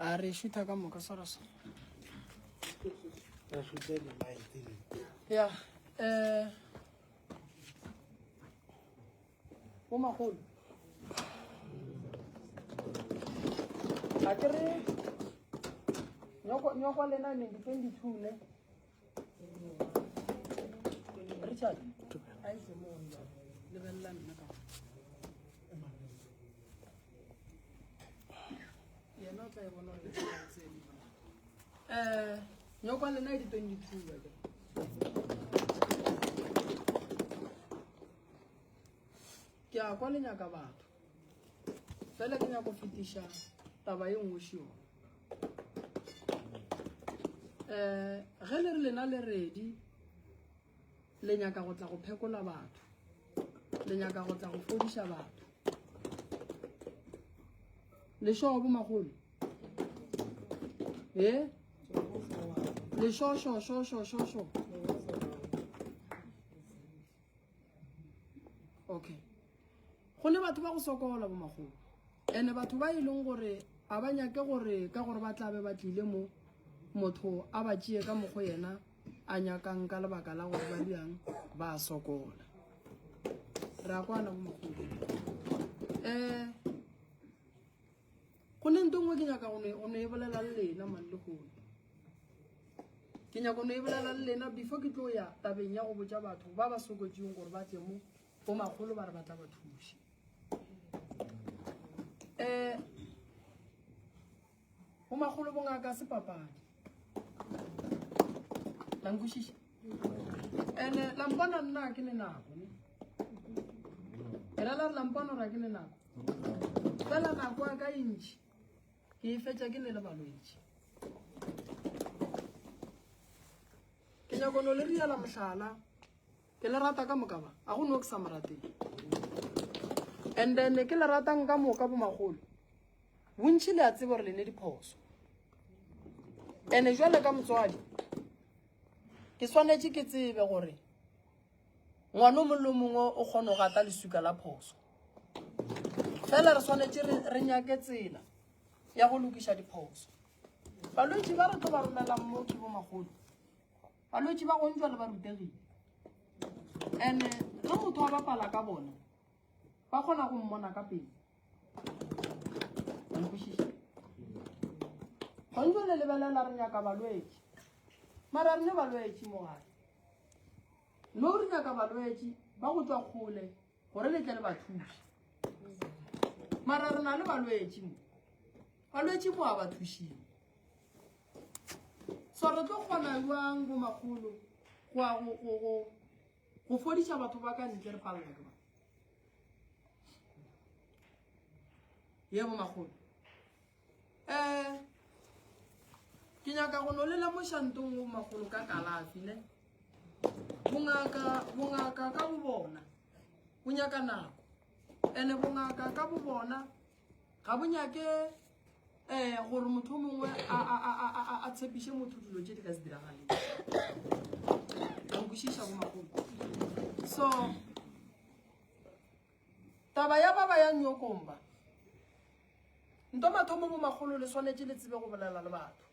a re shootha ka moka sorasa ya o magolo a ke re nyoko lena 22 ne Richard ai se mo lebella nna ka ya no tla bona le tseni nyoko lena 22 ba ke a kwa lenya ka batho fela ke nya go fitisha taba e nngwe shio ge le re lena le redi le nyaka go tla go phekola batho le nyaka go tla go fodisha batho le sho bo magolo le sho okay go le batho ba go sokola bo magolo ene batho ba ileng gore a ba nyake gore ka gore ba tlabe ba tlile mo motho a ba tšie ka mogo yena a nyakang ka lebaka la gore ba diang ba sokola ra kwana go mogolo go le ntongwe ke nyaka o ne e bolela le lena man le golo ke nyaka o ne e bolela le lena before ke tlo ya tabeng ya go botsa batho ba ba sokotseng gore ba tle mo bo magolo ba re batla ba thuši bo magolo bongaka se papadi langkushisha ene lampana nna ke le nako ne era la lampana ra ke le nako fela nako ka intši ke e fetša ke le balwetši ke nyako no le riala mohlala ke le rata ka moka ba a go no ke sa morateng and then ke le ratang ka moka bo magolo bontši le a tsebe gore le ne diphoso ene jwale ka motswadi ke swanetše ke tsebe gore ngwana o mongwe le mongwe o kgone go gata lesuka la phoso fela re swanetše re nyake tsela ya go lokiša diphoso balwetši ba re tlo ba romelang mo ke bo magolo balwetši ba gontšwa le ba rutegile ene ge motho a bapala ka bona ba kgona go mmona ka pele gontšwa le lebelela re nyaka balwetši mara rene balwetši mo gae no re nyaka balwetši ba go tswa kgole gore le tle le ba thuši mara re na le balwetši mo balwetši mo a ba thušile so re tlo kgona jwang bo magolo go fodiša batho ba ka ntle re palela ke ba ye bo magolo ke nyaka go no lela mo shantong go magolo ka kalafi ne bongaka ka bo bona bo nyaka nako ene bongaka ka bo bona ga bo nyake gore motho mongwe a tshepiše motho dilo tše di ka se diragaleng a nkwešiša bo magolo so taba ya baba ya nyokomba nto mathomo bo magolo le swanetše le tsebe go bolela le batho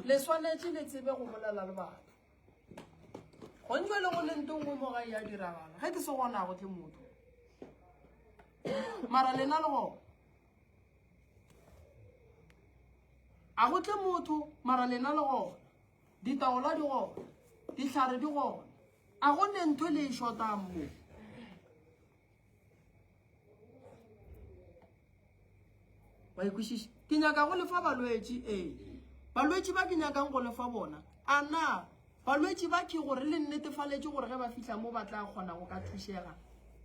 le swanetše le tsebe go bolela le batho go ntšwe le go le ntongwe mo gae ya diragala ge ke se gona go tle motho mara lena le gona a go tle motho mara lena le gona ditaola di gona dihlare di gona a go ne ntho le e shotang mo ba ikwešiša ke nyaka go lefa balwetši balwetši ba ke nyakang go lefa bona a na balwetši ba ke gore le nnetefaletše gore ge ba fihla mo ba tla kgona go ka thušega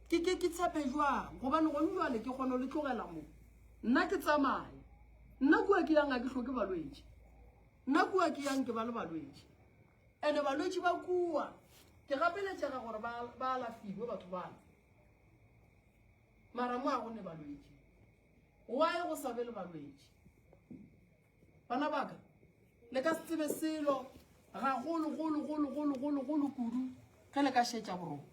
ke tshepe jwang gobane gone jwale ke kgona le tlogela mo nna ke tsamaye nna kua ke yang a ke hloke balwetši nna kua ke yang ke ba le balwetši ene balwetši ba kua ke gapeletšega gore ba alafiwe batho bana mara mo a gone balwetši why go sa be le balwetši bana baka le ka se tsebe selo ga golo kudu ge le ka šetša boroko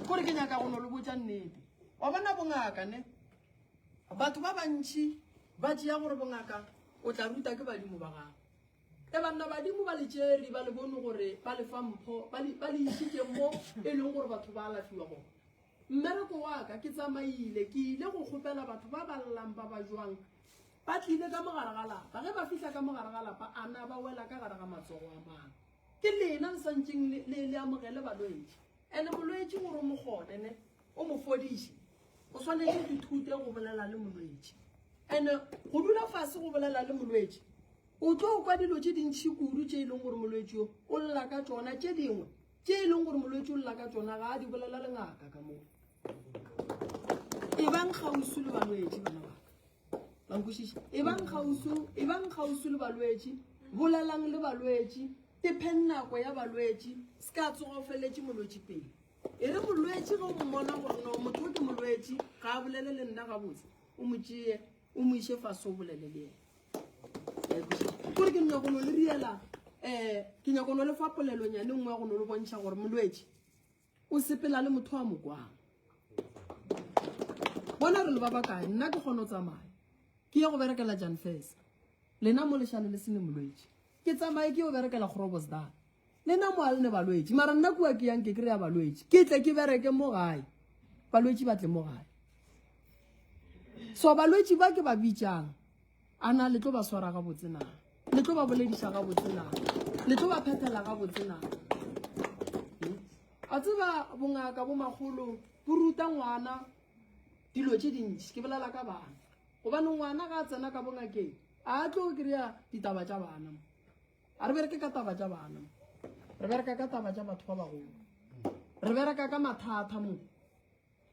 kore ke nyaka go no le botša nnete wa bona bongaka ne batho ba bantši ba tšea gore bongaka o tla ruta ke badimo ba gago e banna badimo ba le tšeri ba le bone gore ba le fa mpho ba le išitšeng mo e leng gore batho ba alafiwa gona mmereko wa ka ke tsamaile ke ile go kgopela batho ba ba llang ba ba jwang ba tlile ka mogare ga lapa ge ba fihla ka mogare ga lapa ana ba wela ka gare ga matsogo a mang ke lena le santseng le amogele balwetse ene molwetse gore mo gonene o mo fodiše o tshwanetse dithute go bolela le molwetse ene go dula fase go bolela le molwetse o tlo kwa dilo tše dintšhi kudu tše e leng gore molwetse o lla ka tsona tše dingwe tše e leng gore molwetse o lla ka tsona ga a di bolela le ngaka ka moo e bang kgausu le balwetse bana baka bankwešiša e bang kgausu le balwetse bolelang le balwetse dephen nako ya balwetse se ka tsoga o feletse molwetse pele e re molwetse ge o mmona gore no motho ke molwetse ga a bolele le nna gabotse o mo tšee o mo iše fase o bolele le ena kore ke nyakono le riela ke nyakono le fa polelonyane nngwe ya gono le bontšha gore molwetse o sepela le motho wa mokwang bona re le ba bakae nna ke kgone o tsamaya ke ye go berekela Jan Fes lena mo lešane le sene molwetse ke tsamaye ke yo berekela Groblersdal lena mo a le ne balwetse mara nna kua ke yang ke kry-a balwetse ke tle ke bereke mo gae balwetse ba tle mo gae so balwetse ba ke ba bitšang ana le tlo ba swara ga botsena le tlo ba bolediša ga botsena le tlo ba phethela ga botsena a tseba bongaka bo magolo bo ruta ngwana dilo tše dintši ke bolela ka bana gobane ngwana ga a tsena ka bongakeng a tlo kry-a ditaba tša bana a re bereke ka taba tša bana re bereka ka taba tša batho ba bagolo re bereka ka mathata mo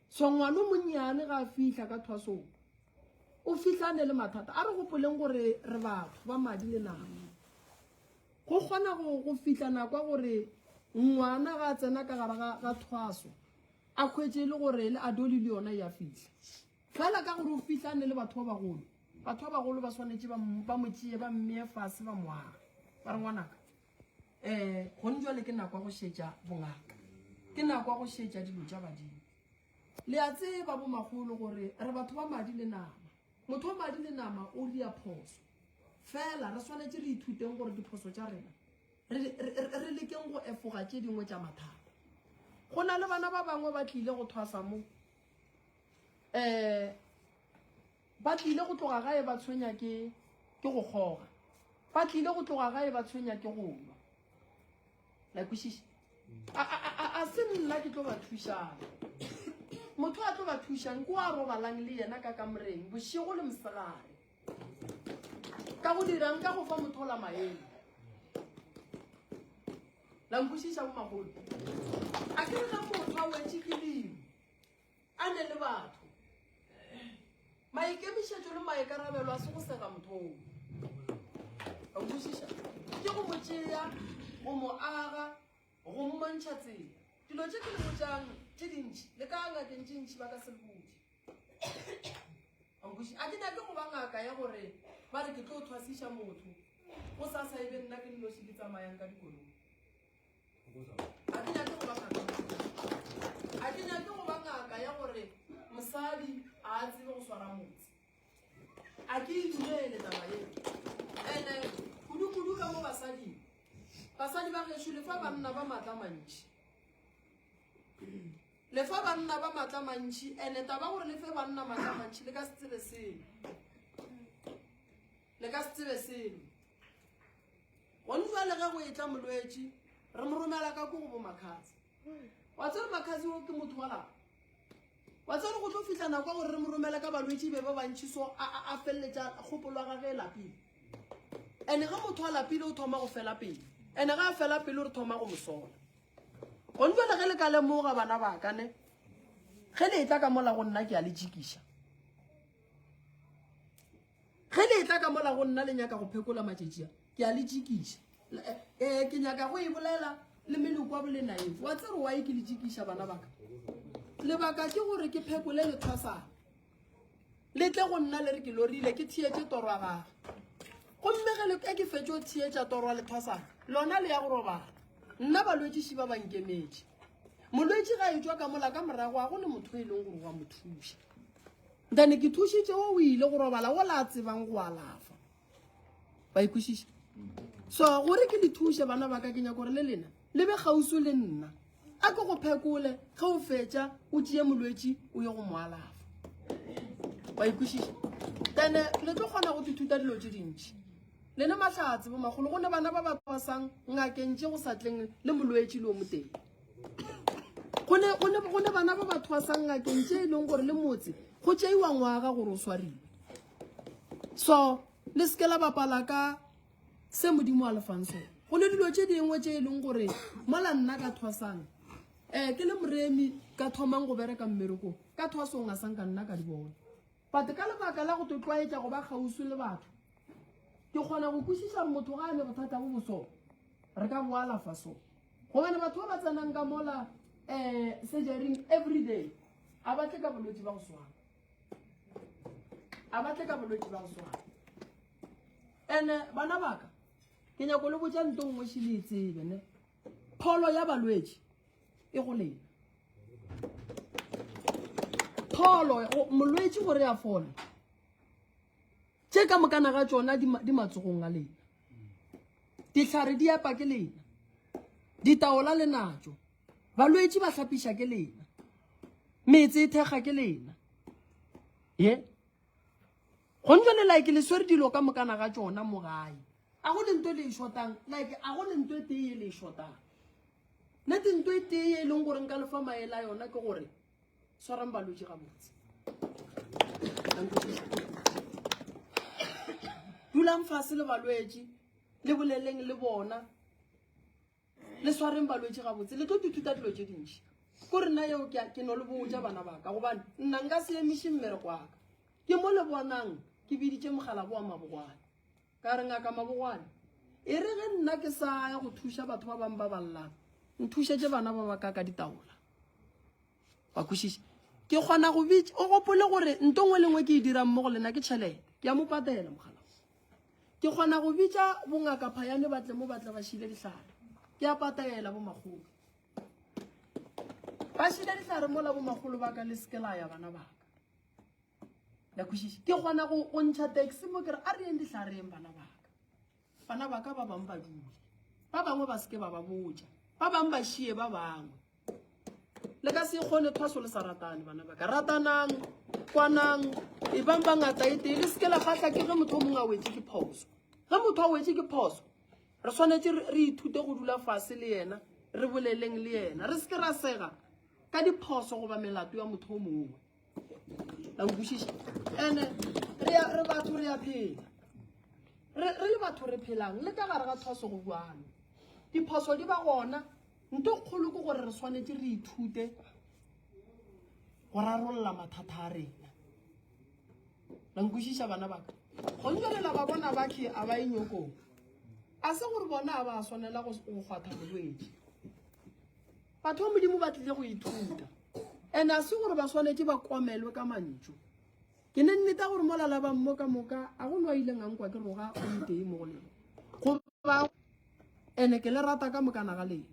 so ngwana o monnyane ga a fihla ka thwasong o fihlane le mathata a re gopoleng gore re batho ba madi le nama go kgona go fihla nakwa gore ngwana ga a tsena ka gare ga thwaso a khwetse le gore le adoli le yona ya fihla fela ka gore o fihlane le batho ba bagolo ba swanetse ba mo tšee ba mmeye fase ba moaga ba re ngwanaka gone jwale ke nako ya go šetša bongaka ke nako ya go šetša dilo tša badimo le a tseba bo magolo gore re batho ba madi le nama motho wa madi le nama o lia phoso fela re swanetse re ithuteng gore diphoso tša rena re lekeng go efoga tše dingwe tša mathata go na le bana ba bangwe ba tlile go thwasa mo ba tlile go tloga gae ba tshwenya ke go kgoga ba tlile go tloga gae ba tshwenya ke go nwa la kwešiša a se nna ke tlo ba thušang motho a tlo ba thušang ko a robalang le yena ka kamoreng bošego le mosegare ka go dirang ka go fa mothola maele la nkwešiša bo magolo a ke re ga motho a wetše ke lemo a ne le batho maikemišetšo le maikarabelo a se go sega mothong a nkwešiša ke go mo tšea go mo aga go mmontšha tsela dilo tše ke le botšang tše dintši le ka ngakeng tše ntši ba ka se le botse a ke nyake go ba ngaka ya gore ba re ke tlo thwasiša motho go sa sa ebe nna ke nnoši ke tsamayang ka dikolong a ke nyake go ba ngaka ya gore mosadi a tsebe go swara motse a ke idumele taba eo ande kudu ka mo basadi ba gešo le fa banna ba matla mantši ene taba gore le fe banna matla mantši le ka se tsebe selo gone jwale ge go etla molwetse re mo romela ka ko go bo makhatsi wa tsere makhatsi o ke motho wa lapa wa tsere go tlo fihla nako gore re mo romele ka balwetse be ba bantši so a feleletša kgopolo wa gage e lapile ene ge motho wa lapile o thoma go fela pele ene ga a fela pele o re thoma go mosola gone jwale ge le ka lemoga bana bakane ge le etla ka mola go nna ke a le jikiša ge le etla ka mola go nna le nyaka go phekola matšetšea ke a le jikiša ke nyaka go e bolela le meloko wa bolenaefe wa tsere wa e ke le jikiša bana baka lebaka ke gore ke phekole le thwasana le tle go nna le re ke lorile ke thietse toro ya gage gomme ge le ke fetše o thietša toro ya lethwasana lona le ya go robala nna balwetšiši ba bankemetše molwetši ga e tswa ka mola ka morago a go le motho e leng gore wa mo thuša then ke thušitše o ile go robala o la tsebang go alafa ba ikwešiša so gore ke le thuše bana ba ka ke nyaka gore le lena le be gauso le nna a ke go phekole ge o fetša o tšee molwetši o ye go mo alafa ba ikwešiša then le tlo kgona go dithuta dilo tše dintšhi lena mahlatse bo magolo go ne bana ba ba thwasang ngakentše go sa tleng le molwetši le o moteng go ne bana ba ba thwasang ngakentše e leng gore le motse go tšeiwa ngwaga gore o swarile so le seke la bapala ka se modimo a lefang sone go le dilo tše dingwe tše e leng gore mola nna ka thwasang ke le moremi ka thomang go bereka mmerekong ka thwasong a sang ka nna ka di bona but ka lebaka la go tlwaetša go ba gausi le batho ke kgona go kwešiša gore motho ga a le bothata bo boso re ka bo alafa so gobane batho ba ba tsenang ka mola surgerying every day a batle ka bolwetši ba go swana a batle ka bolwetši ba go swana and bana baka ke nyako le botša nto ngwe še le itsebe ne pholo ya balwetši e go lena pholo molwetši gore a fola tše ka mokana ga tšona di matsogong a lena dihlare di apa ke lena ditaola le natso balwetši ba hlapiša ke lena metse e thekga ke lena ye go ntse le like le swere dilo ka mokana ga tšona mo gae a go le nto le e shotang like a go le nto e tee le e shotang nete nto e tee e leng gore nka lefa maela yona ke gore swarang balwetši gabotse dulang fase le balwetši le boleleng le bona le swareng balwetši gabotse le tlo dithuta dilo tše dintšhi kore nna yeo ke no le botša bana baka gobane nna nka se emiše mmereko waka ke mo le bonang ke biditše mogala boa mabogwane ka re ngaka mabogwane e re ge nna ke sa ya go thuša batho ba bang ba ballang nthušetše bana ba baka ka ditaola ba kwešiše ke kgona go bitša o gopole gore nto ngwe le ngwe ke e dirang mo go lena ke tšhelete ke ya mo patela mogala ke kgona go bitša bongaka phayane batle mo batle ba šile dihlare ke a patela bo magolo ba šile dihlare mola bo magolo ba ka le sekela ya bana baka ya kwešiše ke kgona go ntšha taxi mo kere a re yeng ditlhareng bana baka ba bangwe ba dule ba bangwe ba seke ba ba botša ba bangwe ba šie ba bangwe le ka se kgone thwaso le sa ratane bana baka ratanang kwanang e bang ba ngata e tee le seke la kgatla ke ge motho o mongwe a wetse ke phoso ge motho a wetse ke phoso re swanetse re ithute go dula fase le yena re boleleng le yena re seke ra sega ka diphoso goba melato ya motho o mongwe la nkwešiša ande re batho re a phela re le batho re phelang le ka gare ga thwaso go buana diphoso di ba gona nto kgolo ke gore re swanetse re ithute go rarolla mathata a rena la nkwešiša bana baka go ntšwelela ba bona bakhe a ba enyokong a se gore bona a ba swanela go kgwatha bolwetši batho ba modimo ba tlile go ithuta and a se gore ba swanetse ba komelwe ka mantšu ke ne nneta gore molala ba mmo ka moka a go nwa ileng a nkwa ke roga o ntee mo go lena goba ene ke le rata ka mokana ga lena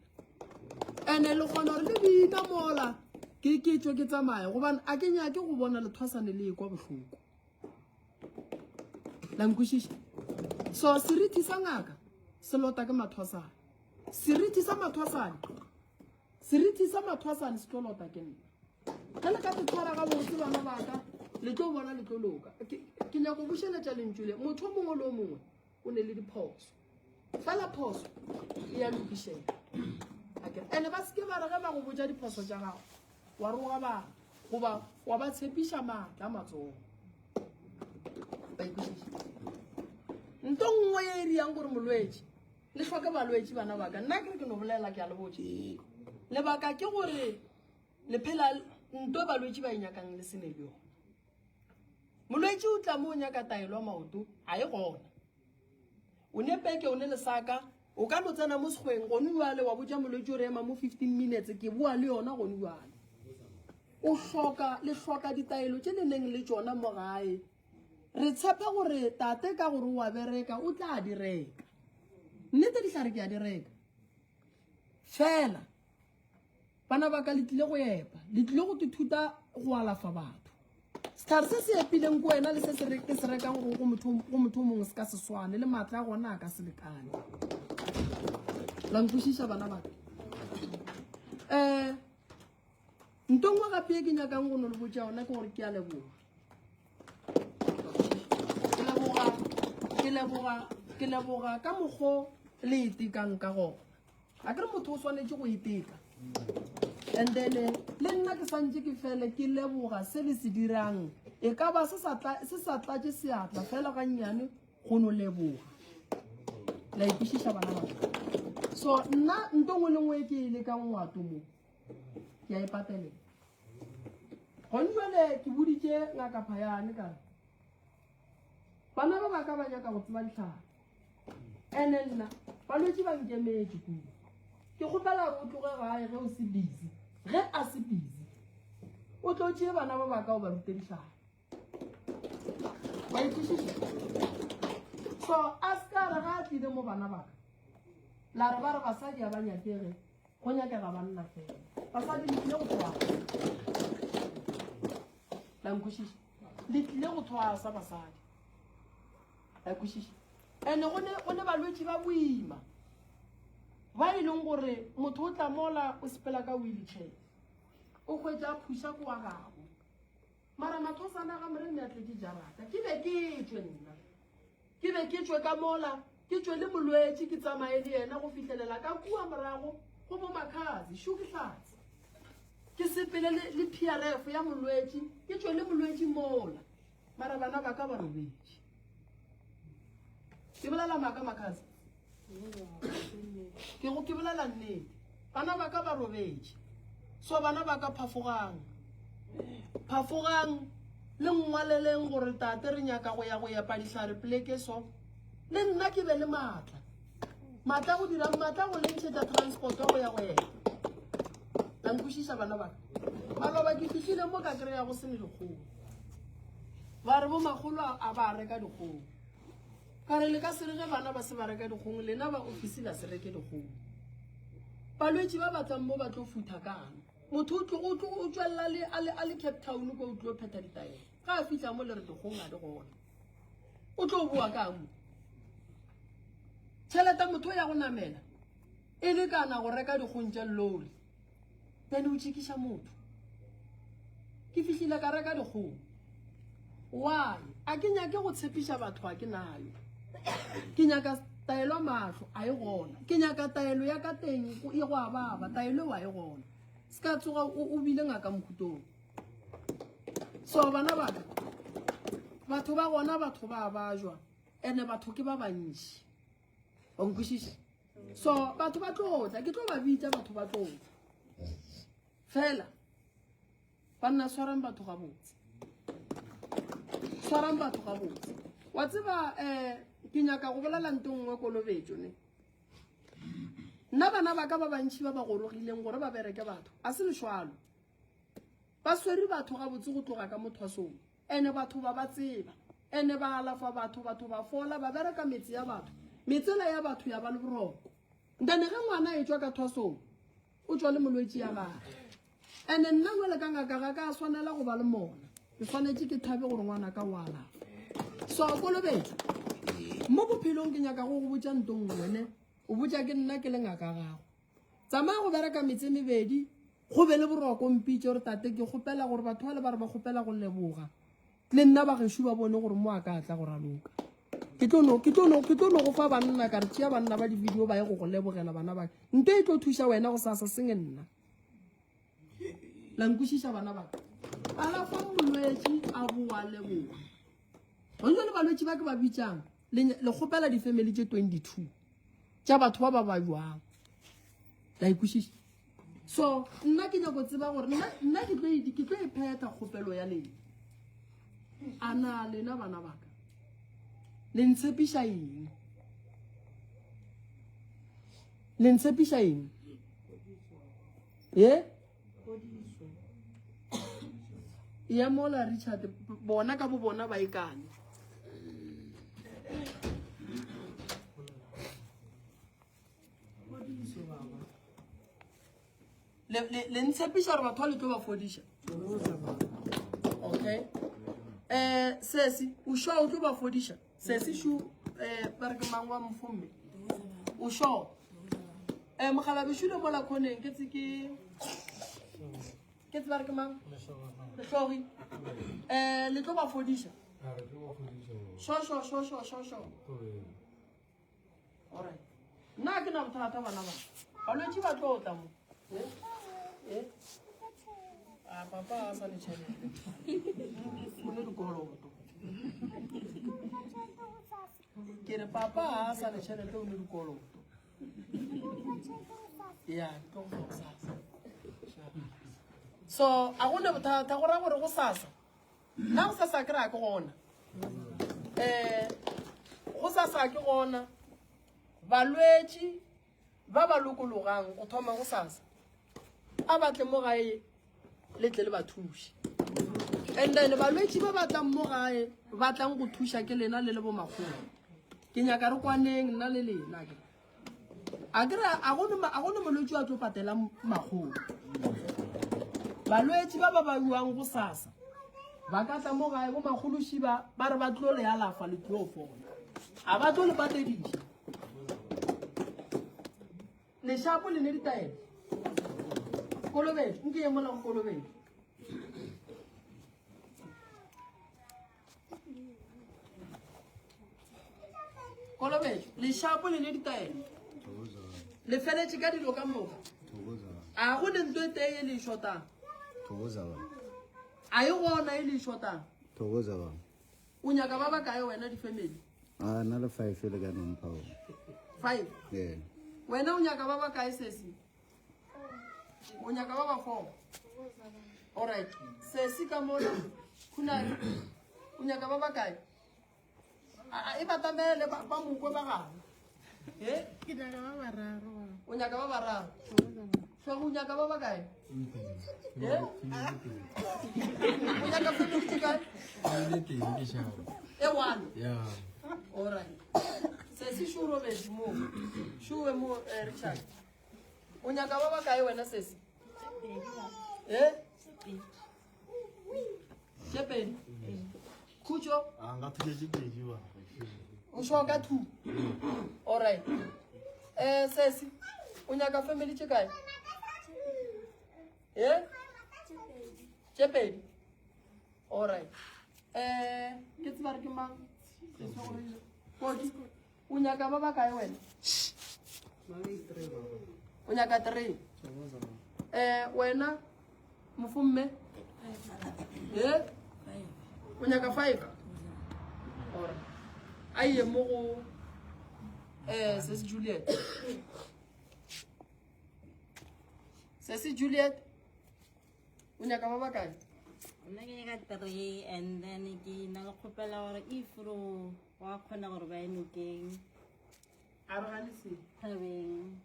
ene le kgona gore le bina mola ke tswe ke tsamaye gobane a ke nyake go bona lethwasane le ekwa bohloko la nkwešiša so seriti sa ngaka se lota ke mathwasane seriti sa mathwasane se tlo lota ke nna ge le ka tetshwara ga botse bana baka le tlo bona le tlo loka ke nyako bušeletša lentšwile motho o mongwe le o mongwe o ne le diphoso fela phoso e ya lokišela ande ba seke ba re ge ba go botša diphoso tša gago wa roga bana goba wa ba tshepiša maatla matsogo ba ikwešiša nto nngwe ye e riang gore molwetši le hloke balwetši bana baka nna kere ke no bolela ke a le botse lebaka ke gore le phela nto balwetši ba e nyakang le sene le yona molwetši o tla mo o nyaka taelo wa maoto a e gona o ne peke o ne lesaka o ka no tsena mo sekgweng gone jale wa botša molwetši o re ema mo 15 minutes ke bua le yona gone jale o le hloka ditaelo tše le neng le tšona mo gae re tshepa gore tate ka gore wa bereka o tla di reka nnete dihlare ke a di reka fela bana ba ka le tlile go epa le tlile go dithuta go alafa batho Star se se epileng ko wena le se se ke se rekang go motho mongwe se ka se swane le matla gona ka se lekane la nthušisha bana ba ntongwa gape ke nyakang go no le botša ona ke gore ke a leboga ke leboga ka mokgo le itekang ka go a ke re motho o swanetse go iteka and then le nna ke santse ke fele ke leboga se le se dirang e ka ba se sa tlatše seatla fela ga nnyane go no leboga la ipišiša bana ba so nna ntongwe le ngwe ke ile ka ngwato mo ke a ipatelela gonjwale ke boditše ngaka phayane ka bana ba ba ka ba nyaka go tseba ditlhare ene nna balwetse ba nkemetse kudu ke kgopela gore o tloge gae ge o se busy ge a se busy o tlo tšee bana ba ba ka o ba rute ditlhare ba ithušiša so a ska re ga a tlile mo bana baka la re ba re basadi a ba nyakege go nyakega banna fela basadi le tlile go thwasa la nkwešiša le tlile go thwasa basadi la nkwešiša ene go ne balwetse ba boima ba e leng gore motho o tla mola o sepela ka wheelchair o hwetša a phuša ko wa gago mara mathosana ga mere ne a tle ke jarata ke be ke tšwe nna ke be ke tšwe ka mola ke tšwe le molwetse ke tsamaye le yena go fitlhelela ka kua morago go bo makhazi šukihlatse ke sepele le PRF ya molwetse ke tšwe le molwetse mola mara bana ba ka ba robetse ke bolela maka makhazi ke bolela nnete bana ba ka ba robetse so bana ba ka phafogang le ngwaleleng gore tate re nyaka go ya padihlare pleke so le nna ke be le matla go dira matla go lentšhetša transport go ya go yena la nkwešiša bana ba maloba ke fihlile mo ka kry-ya go sene dikgogo ba re bo magolo a ba reka dikgogo ka re le ka se re ge bana ba se ba reka dikgogo lena ba ofisi la se reke dikgogo balwetse ba batlang mo ba tlo futha kang motho o tswelela a le Cape Town ko o tlo pheta ditaele ga a fihla mo le re dikgogo a di gona o tlo boa kang tšhelete motho ya go namela e le kana go reka dikgong tša lori then o tšhikiša motho ke fihlile ka reka dikgogo why a ke nyake go tshepiša batho a ke nayo ke nyaka taelo mahlo a e gona ke nyaka taelo ya ka teng e go ababa taelo wa e gona se ka tsoga o bile ngaka mokhutong so bana baka batho ba gona batho ba bajwa ene batho ke ba bantši o nkwešiša so batho ba tlotla ke tlo ba bitša batho ba tlotla fela banna swarang batho gabotse wa tseba ke nyaka go bolela nto nngwe kolobetso ne nna bana ba ka ba bantši ba ba gorogileng gore ba bereke batho a se lešwalo ba swere batho gabotse go tloga ka mothwasong ene batho ba tseba ene ba alafa batho ba fola ba bereka metsi ya batho metsela ya batho ya ba le boroko ntane ge ngwana e tswa ka thwasong o tswa le molwetse ya gage ene nna ngwele ka ngaka ga ka swanela go ba le mona ke swanetse ke thabe gore ngwana ka o alafa so kolobetso mo bophelong ke nyaka go botša ntong wene o botša ke nna ke le ngaka gago tsamaya go bereka metse mebedi go be le boroko mpitše gore tate ke kgopela gore batho ba le ba re ba kgopela go leboga le nna ba gešo ba bone gore mo a ka tla go raloka ke tlo no go fa banna ka re tšea banna ba di-video ba ye go lebogela bana ba nte e tlo thuša wena go sasa senge nna la nkwešiša bana baka alafa molwetse a boa leboga gontswa le balwetse ba ke ba bitšang le kgopela di-family tše 22 tša batho ba ba jwang la ikwešiša so nna ke nyako tseba gore nna ke tlo ipheta kgopelo ya lena a na lena bana baka le ntshepiša eng ya mola Richard bona ka bo bona ba ikane le ntshepiša gore batho ba le tlo ba fodiša okay Sesi o sure o tlo ba fodisha sesi shu ba re ke mang wa mfomme o sure mogala be shule mola khoneng ke ba re ke mang le tlhogi le tlo ba fodisha sure alright nna ke na bothata bana ba balwetse ba tlo tla mo papa a sa le tšhelete o le dikoloto ke re papa a sa le tšhelete o le dikoloto ya tlo go sasa so a gone bothata go ra gore go sasa nna go sasa ke ra ke gona go sasa ke gona balwetse ba ba lokologang go thoma go sasa a batle mo gae letle le ba thushi and then balwetse ba batlang mo gae batlang go thusha ke lena le bo magolo ke nyaka re kwaneng nna le lena ke a gone molwetse a tlo patela magolo balwetse ba ba buang go sasa ba ka tla mo gae bo magolo shiba ba re ba tlo le alafa le tlo fola a ba tlo le patedisha le shapo le ne ditaele kolobedi nke ye mola go kolobedi le shapo le ne ditaele le feletse ka dilo ka moka a go ne ntwe teye le shotang a e gona e le shotang o nyaka ba ba kae wena di-family na le 5 le ka nompao 5 wena o nyaka ba ba kae sesi o nyaka ba ba 4 alright sesi ka mona khunane o nyaka ba ba kae e batamele ba mokwe ba gago ke nyaka ba bararo o nyaka ba bararo so o nyaka ba ba kae o nyaka fifty kae e one alright sesi shuro le mo shuwe mo Richard o nyaka ba ba kae wena sesi Jepedi Kucho anga thuke pedi wa o shoka 2 alright sesi o nyaka family tse kae Jepedi alright ke tsaba re ke mang o nyaka ba ba kae wena o nyaka 3 wena mofumme o nyaka 5 ora aye mo go sesi Juliet o nyaka ba ba kae nna ke nyaka 3 and then ke na le kgopela gore if ro wa khona gore ba enokeng araganisi thabeng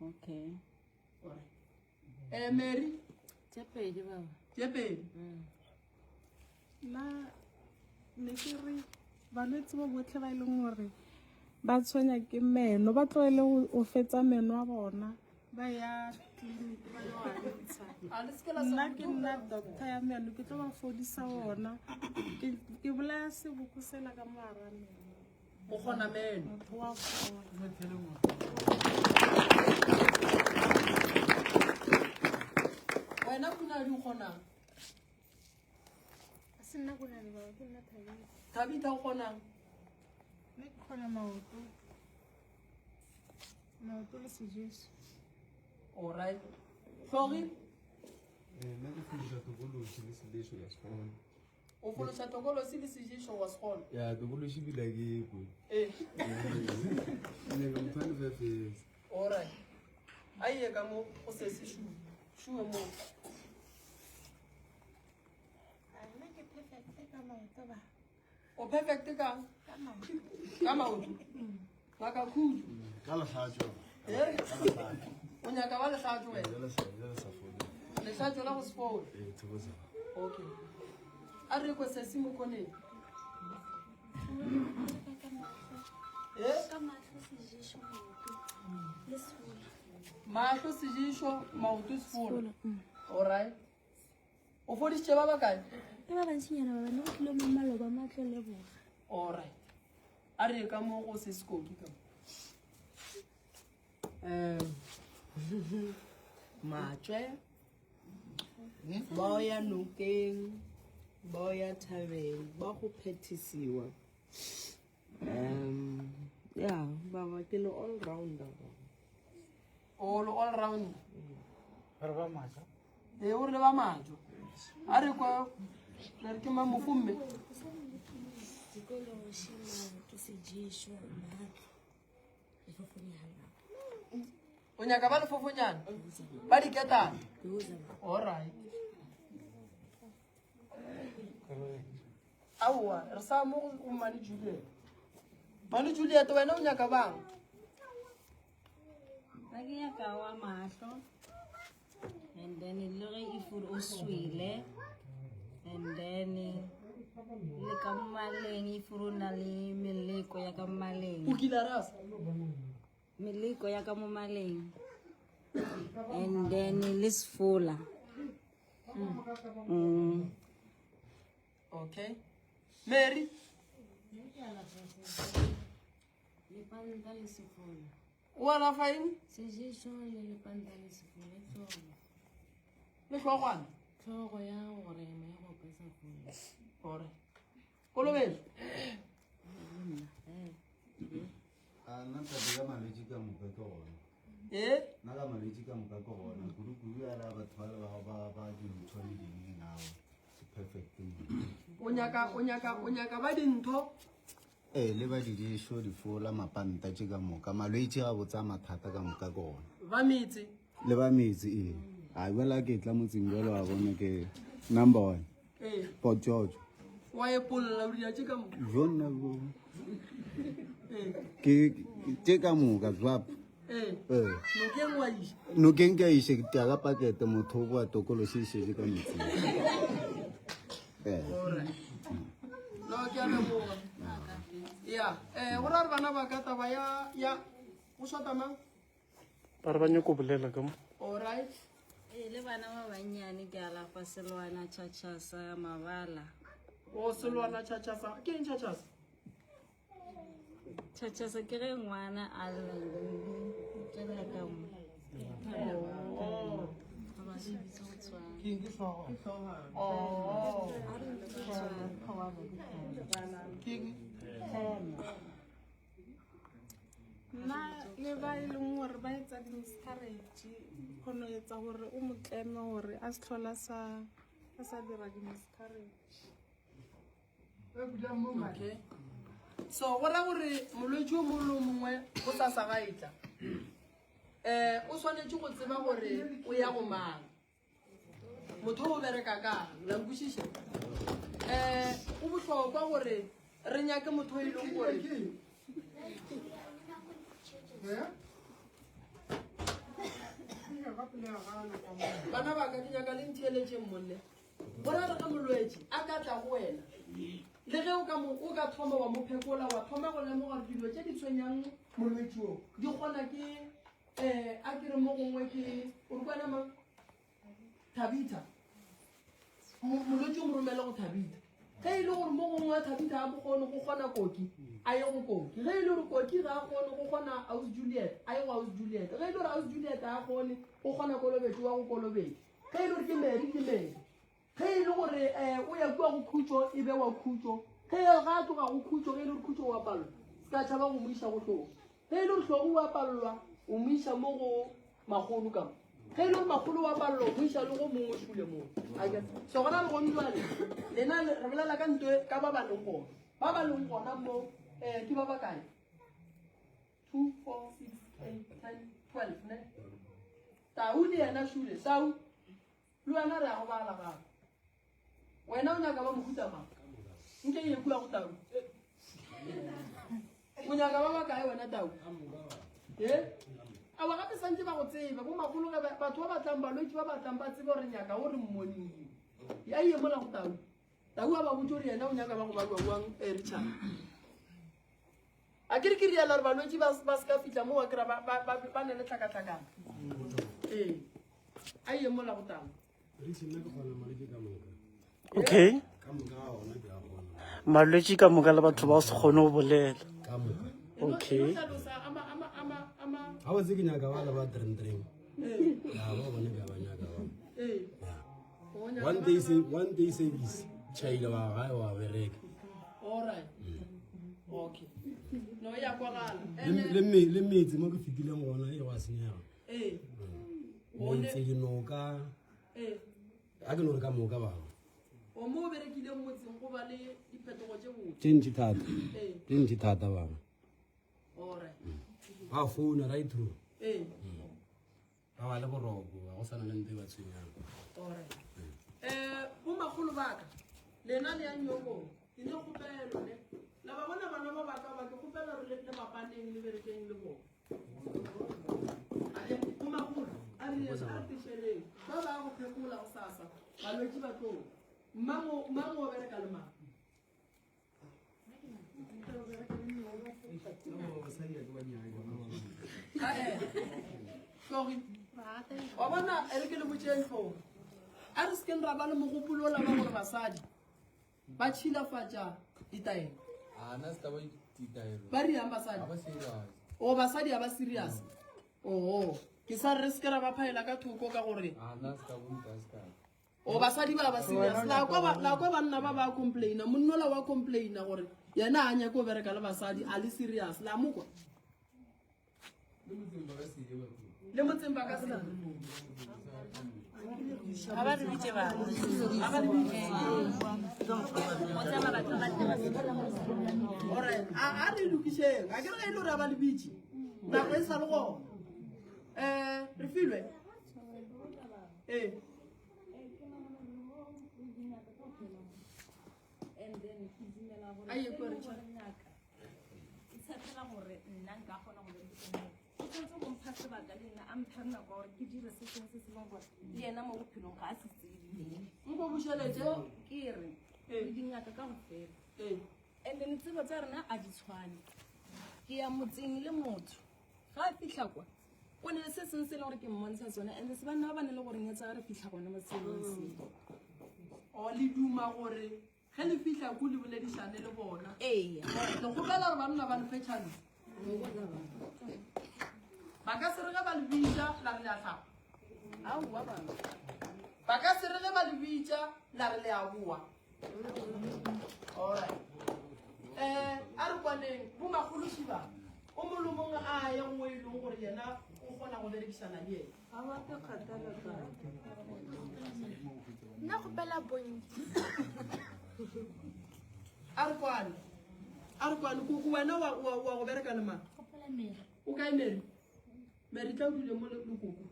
okay ora Mary Jepedi baba Jepedi na ne ke re balwetse ba botlhe ba ile gore ba tshwenya ke meno ba tloele o fetsa meno a bona ba ya clinic ba yo a nna ke nna doctor ya meno ke tlo ba fodisa ona ke bolaya sebokosela ka moara meno o gona meno motho wa wena kuna di gona a se nna kuna le ba ke nna Tabita o gona ne khona maoto le sejeso alright Flori nna ke fudisa tokološi le selešo ya sekgona o folosa tokolo se le sejisho wa sekgona ya tokološi bila ke kwe nyaka motho a lefefesa alright aye ka mo o sesi shuwe mo nna ke perfect ka maoto ba o perfect ka maoto ngaka khudu ka lehlatswa o nyaka ba lehlatswa wena lehlatswa la go sefola okay a re ko sesi mo koneng mahlo sejisho maoto sefola alright o fodisitše ba ba kae e ba bantsinyana ba bane go tlile mo maloba matle leboga. Alright. A re ka mo go se sekoki ka. Matšwe ba ya nokeng ba ya thabeng ba go phethisiwa ya ba ba ke le all rounder All round. Re ba matla. O re le ba majo. A re kwa re ke ma mofumme. Dikolo go shima ke seješo maatla e fofonyana. O nyaka ba le fofonyana. Ba di ketana. Alright. Awa, re sa mo go Mani Juliet. Mani Juliet wena o nyaka bang? Ga ke nyaka wa mahlo, and then le ge e furu o swele, and then le ka mmaleng e furu na le meleko ya ka mmaleng. O kila rasa. Meleko ya ka mo maleng, and then le sfola. Okay. Mary. Lepanta le sefola. Wala fine. Seješo le lepanta le sefola tlhogo. Le tlhogwana. Tlhogo ya gore ema ya go pesa fola. Ore. Kolobele. A nna tate ka malwetse ka moka ke gona. Nna ka malwetse ka moka ke gona. Kudu ya ra batho ba dintho le ding now. Perfect. O nyaka ba dintho. Le ba didišo difola mapanta tše ka moka malwetse ga botsa mathata ka moka ke gona. Ba metsi. Le ba metsi a bela ke tla motseng jalo wa bona ke number 1 Port George Wa e polla o dia tše ka moka. jonna go ke tše ka moka zwap No ke ngwa isha. no ke nke ishe ke tia ka pakete motho o boa tokolo se se ka metsing No ke a leboga. Ya, go ra re bana ba ka taba ya o shota mang? Ba re ba nyako bolela ka mo. Alright. Le bana ba bannyane ke alafa Selwana Chachasa ya mabala. O Selwana Chachasa. Ke eng Chachasa? Chachasa ke ge ngwana a lla tsena ka mo. Ba se bitsa go tshwana. Ke eng ke tlhogo? Nna le ba e leng gore ba etsa di-miscarriage kgono etsa gore o mo tleme gore a se tlhola a sa dira di-miscarriage. Okay. So go ra gore molwetse o mongwe le mongwe o sa ga etla. O tshwanetse go tseba gore o ya go mang. Motho o bereka ka la nkušiša. O bohlokwa gore re nyake motho e leng gore bana ba ka ke nyaka le ntheeletšeng monne gore re ka molwetse a ka tla go wena le ge o ka thoma wa mo phekola wa thoma go lemoga gore dilo tše di tshwenyang molwetse o di kgona ke a kere mo gongwe ke o re kwana mang Tabitha molwetse o mo romele go Tabitha ge e le gore mo gongwe Tabitha a bokgone go kgona koki a ye go koki ge e le gore koki ga a kgone go kgona Ausi Juliet a ye go Ausi Juliet ge e le gore Ausi Juliet a kgone go kgona kolobetse wa go kolobetse ge e le gore ke Mary ge e le gore o ya kua go khutso e be wa khutso ge ga a tloga go khutso ge e le gore khutso wa palelwa se ka tšhaba go mo iša go tlogo ge e le gore tlogo wa palelwa o mo iša mo go magolo kamo ge e le gore magolo wa palelwa o mo iša le go mongwe šule moo so gona le gondwane lena re bolela ka nto ka ba ba leng gona ba ba leng gona mo ke ba ba kae 2 4 6 8 10 12 ne tau le yena šule tau le wena re ya go bala gape wena o nyaka ba mohuta mang nke e kua go tau o nyaka ba ba kae wena tau a ba gape santse ba go tseba bo magolo batho ba batlang balwetse ba batlang ba tsebe gore nyaka o re mmoneng ya ie mola go tau tau a ba botse gore yena o nyaka ba go balwa wang Richard a kere ke riala gore balwetse ba se ka fitlha mo wa kry-a ba ne le tlhakatlhakana a ie mola go tau Okay. Malwetse ka moka le batho ba se kgone go bolela. Okay. I was thinking about dream. One day say this child wa bereka. All right. Okay. No ya kwagala. Le metsi mo ke fitileng gona e wa senyega. O ntse di noka. A ke no re ka moka ba. O mo berekile motseng go ba le diphetogo tse botse. Tšentši thata ba. All right. Ba phone right through. All le boroko go sana le ntse ba tshwenyang. right. Bo magolo baka. Lena le ya nyoko. Ke ne go pelo le. La ba bona bana ba baka ba ke go pela re le mapaneng le berekeng le bo. Ale bo magolo. A re a tisheleng. Ba ba go phekola go sasa. Ba lwetse ba tlo. Mamo o bereka le mang? Sorry. Wa bona e re ke le botšeng tlhong. A re sekeng ra ba le mogopolo la ba gore basadi ba tšhilafatša ditaelo. Ba riang basadi? O basadi a ba serious. Oh, ke sa re se ra ba phaela ka thoko ka gore o basadi ba serious. La kwa banna ba complaina, monnola wa complaina gore yena a nyaka go bereka le basadi a le serious. La mo kwa le motseng ba ka se Aba re bitse ba. Alright, a re lokisheng. A ke re ile ra ba le bitse. Na go sa le go. Re filwe. Aye ko re tshwana. Itshapela gore nna nka gona go berekisa mo tshwanetse go mpha sebaka le nna a mpha nako gore ke dire se sengwe se se leng gore le ena mo bophelong ga a se tsebe Nko busheletse ke re le dingaka ka go fela and then tsebo tsa rena a di tshwane ke ya motseng le motho ga a fitlha kwa o ne se sengwe se le gore ke mmontsha tsone and se banna ba ne le gore nyetsa re fitlha gona mo tseleng se o le duma gore ge le fitlha go le boledišane le bona ee le gopela gore banna ba le fetšhane ba ka se re ge ba le bitša la re le a tlhapa aowa bana ba ka se re ge ba le bitša la re le a boa alright a re kwaneng bo magolosiba o molomong a ye nngwe e leng gore yena o kgona go berekišana le ena nna gopela bonti a re kwane koko wena wa go bereka le mang o kae Mary Mary tla o dule mo lekoko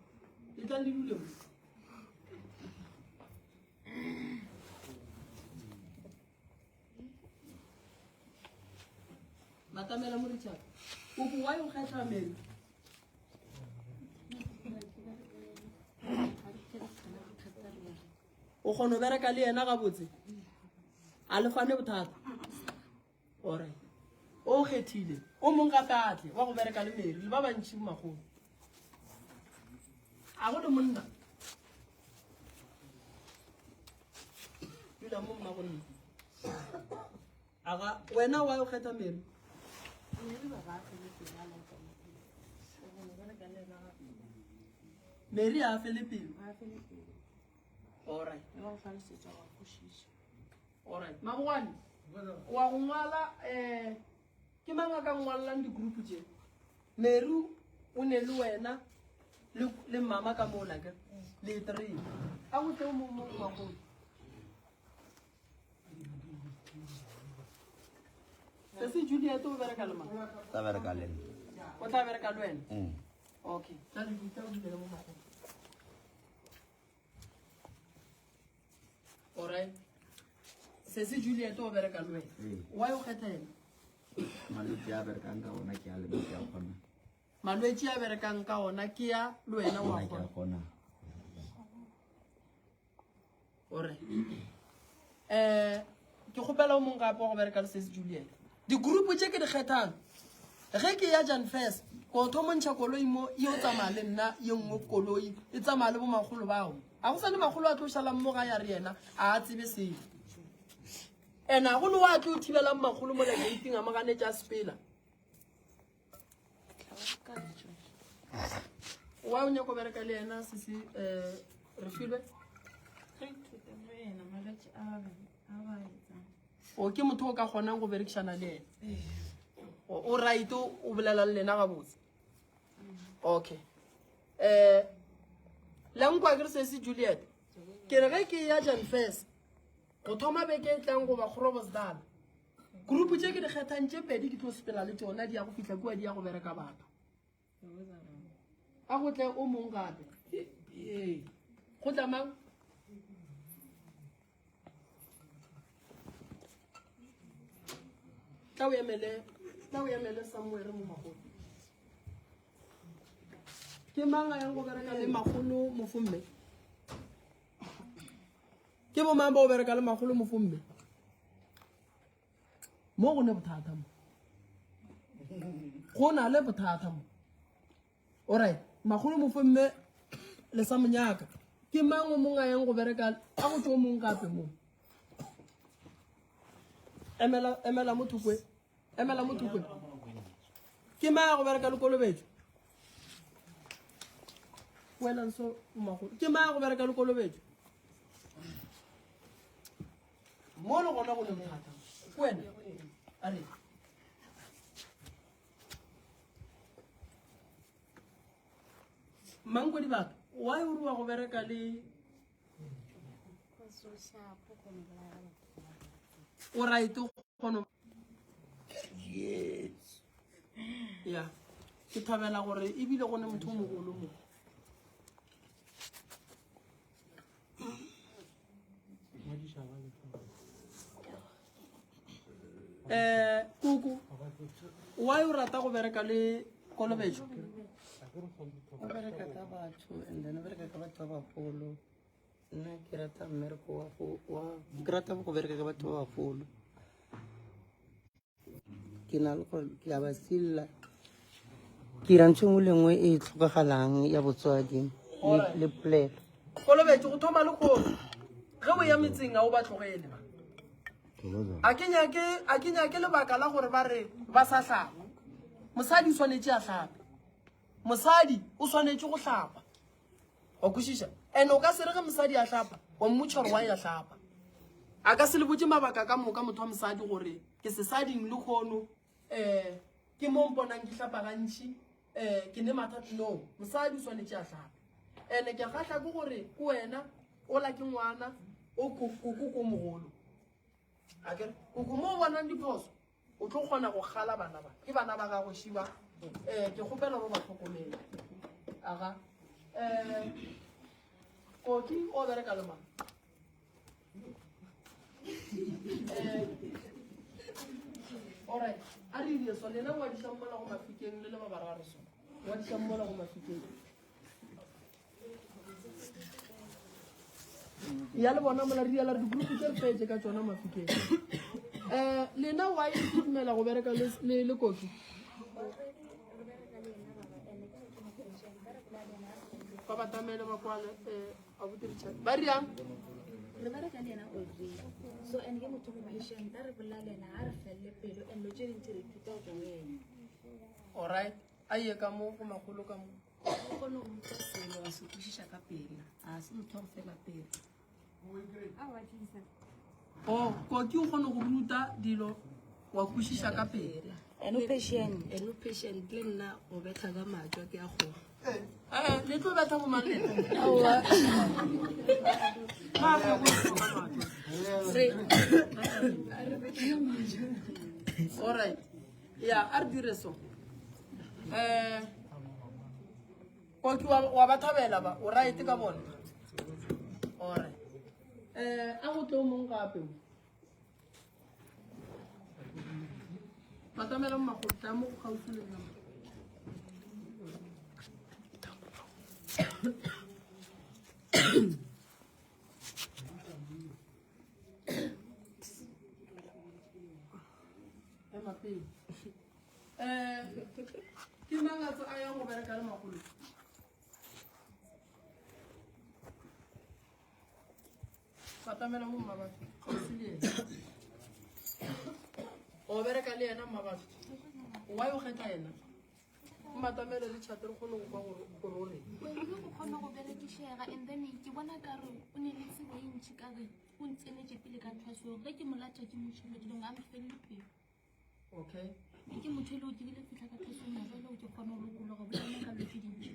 le tla le dule mo matamela mo retšhaka koko wa yo kgetha Mary o kgona go bereka le yena gabotse a le fane bothata alright o kgethile o mong gape atle wa go bereka le Mary le ba bantši magolo a go le monna dula mo mmagonna aga wena wa yo kgetha Mary Mary a fele pelo alright alright magwane wa go ngwala ke mang a ka ngwalelang di-group tse Mary o ne le wena le mama ka mo laka le 3 a go tle o mongwe magolo se se Juliet o bereka le mang Ta bereka le nna. o tla bereka le wena okay tla le ditla o dule mo magolo alright se se Juliet o bereka le wena wa yo kgetha ena Malwetse a berekang ka ona ke a le ke a kgona. malwetse a berekang ka ona ke ya le wena wa Ke a kgona kgona. ore ke gopela o mong gape go bereka le se se Juliet di-group tse ke di kgethang ge ke ya Jan First ko thomontšha koloi mo e o tsamaya le nna ye nngwe koloi e tsamaya le bo magolo bao a go sa le magolo a tlo šalang mo ga ya re yena a tsebe sele and a go le wa tlo thibelang magolo mo gating a magane tša sepela wa o nyako bereka le ena sisi re filwe o ke motho o ka kgonang go berekisana le ena o right o bolela le lena ga botse okay la nkwa ke re se Juliet ke re ge ke ya Jan First go thoma beke tlang go ba Groblersdal group tše ke di kgethantše pedi ke tlo sepela le tšona di ya go fihla kua di ya go bereka batho a go tle o mong gape go tla mang tla o emele somewhere mo magolo ke mang a yang go bereka le magolo mofomme ke bo mang ba o bereka le magolo mofomme mo go ne bothata mo go na le bothata mo alright magolo mofomme le sa monyaka ke mang o mong a yang go bereka a go tšo mong gape mo emela mo thukwe ke mang go bereka le Kolobetšo wena nso magolo ke mang go bereka le Kolobetšo mo le gona go le bothata wena a re mang go di batho why o rua go bereka le o right o gono yes ya ke thabela gore e bile gone motho o mogolo mo kuku why o rata go bereka le Kolobetšo o bereka ka batho and then o bereka ka batho ba bagolo nna ke rata mmereko ke rata go bereka ka batho ba bagolo ke na le gore ke a ba sila ke ira ntho nngwe le nngwe e tlhokagalang ya botswadi le polelo Kolobetšo go thoma le kgono ge o ya metseng a o ba tlogele ba a ke nyake lebaka la gore ba re ba sa hlapa mosadi o swanetše a hlape mosadi o swanetše go hlapa wa kwešiša and o ka se re ge mosadi a hlapa wa mmotša gore wa ya hlapa a ka se le botse mabaka ka moka motho wa mosadi gore ke sesading le kgono ke mo mponang ke hlapa gantši ke ne mathata no mosadi o swanetše a hlapa and ke kgahla ke gore ke wena o la ke ngwana o kuku ko mogolo akere kuku mo o bonang diphoso o tlo kgona go gala bana ba ke bana ba gago šiba ke kgopela go ba tlhokomela aga koki o bereka le mang alright a re dire so lena wa diša mmola go mafikeng le le ba bararo so wa diša mmola go mafikeng ya le bona mola re diala re digroup tse re fetse ka tsona mafikeng lena wa e dumela go bereka le koki ba batamele ba kwale a botiritšha ba riang re bereka le ena already so and ke motho mo patient a re bolalena a re felle pelo and lo tšere ntse re thuta go tswa ena alright a ye ka mo go magolo ka mo o kgone go motsa selo wa se kwešiša ka pele a se motho go fela pele o koki o kgone go ruta dilo wa kwešiša ka pele eno patient le nna o betla ka matšwa ke a kgoga le tlo betha bo mang lena alright ya a re dire so koki wa ba thabela ba o right ka bona alright a go tle o mong gape mo batamela mmagotla mo go gaufi le nna ke mangatso a yang go bereka le magolo batamela mo mmabatho gaufi le ena o bereka le yena mabatho why o kgetha yena mmatamele le chat re kgone go kwa gore o reng wena go kgona go berekišega and then ke bona ka re o ne le tsebo e ntšhi ka re o ntsenetse pele ka tlhaseo ge ke molata ke mošomo dilong a mfelele pelo okay ke motho e le o kebile fitlha ka tlhasong ya jalo o ke kgona go lokologa bolane ka letse dintšhi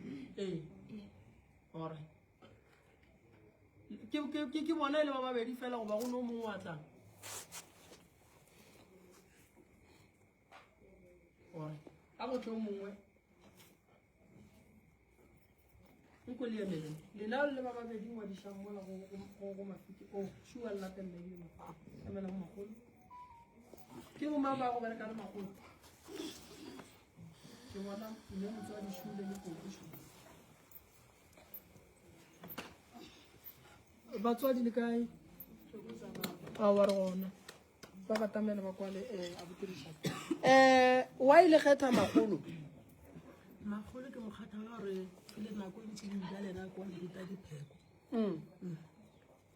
ore ke bona e le ba babedi fela goba go ne o mongwe wa tlang ore a go tle o mongwe nko le emele lena le ba babedi ngwadišang mola go mafiki o šua latelele emela go magolo ke bomang ba go bereka le magolo ke bona mme motswadi šule le kokošo batswadi le kae a wa re gona ba batamela ba kwale abotiriša wa ile kgetha magolo magolo ke mokgatha gore le nako e ntši le lena kwa le ruta dipheko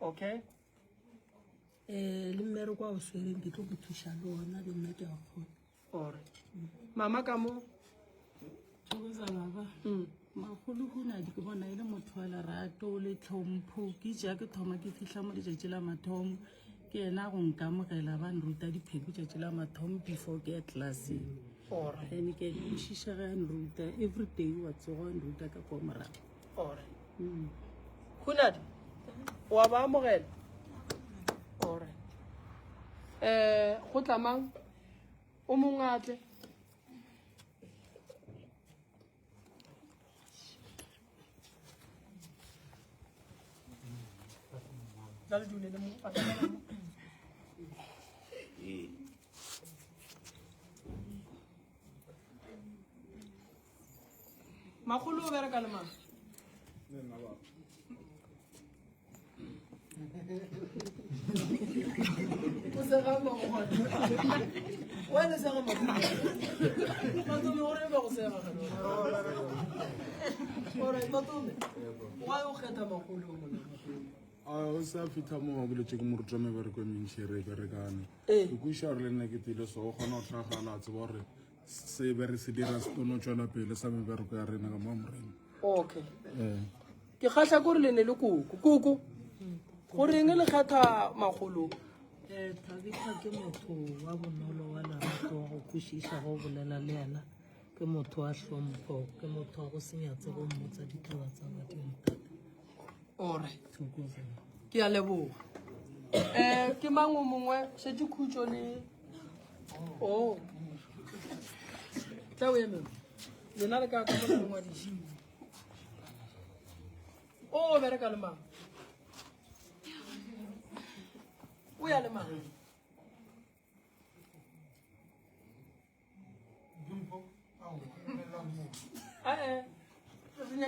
okay le mmereko a o swereng ke tlo go thuša le ona le nna ke a kgona ore mama ka mo thokoza baba magolo hunadi ke bona e le motho wa lerato le tlhompho ke ja ke thoma ke fitlha mo letšatši la mathomo ke ena go nkamogela ba nruta dipheko tšatši la mathomo before ke ya classeng and ke kwešiša ge a nruta every day wa tsogo a nruta ka kwa morago ore hunadi wa ba amogela ore go tlamang o mongwe atle Dale Junior, magolo o bereka le mang o sega magogone wena sega magotome gore ba go sega ore tatome wa o kgetha magolo o mona o sa fitlha mo boletse ke moruta mebereko e mentšhi re berekane ke kuša gore le nna ke tile so o kgona go tlhagala a tseba gore se be re se dira se tono tswela pele sa mebereko ya rena ka mo morena okay ke kgatlha kore le ne le koko goreng le kgetha magolo Tabitha ke motho wa bonolo wa lerato wa go kwešiša go bolela le ena ke motho wa hlompho ke motho wa go senyatse go mmotsa ditaba tsa badimo alright ke a leboga ke mang o mongwe šetse khutso le o tla o emeng lena le ka ka mo ngwadiši o bereka le mang o ya le mang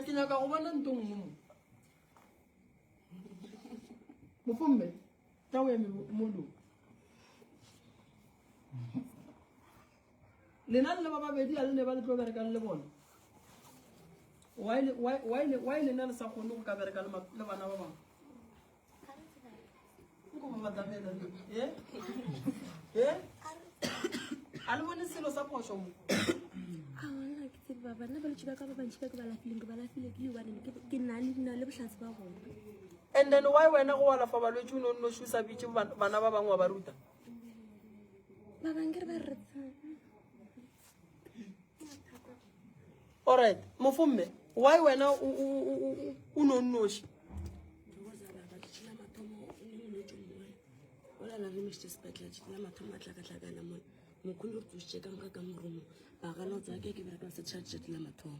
ke nyaka go bona ntong mo mofomme tla o eme molo lena le ba babedi a le ne ba le tlo berekang le bona why lena le sa kgone go ka bereka le bana ba bangwe a le bone selo sa phoso mo bana ba letšhi ba ka ba bantšhi ba ke ba lafileng ke ba lafile ke lebaneng ke nna le dina le botlhatsi ba gona and then why wena go alafa balwetse o ne o nno šusa bitse bana ba bangwe wa ba ruta ba bangwe re ba retsa alright mofomme why wena o no nnoši ola re mešite sepetla tšhitela mathomo a tlakatlakana mone mokhone re tsošitše ka moka ka moromo ba gana o tsake ke bereka setšhatšhatela mathomo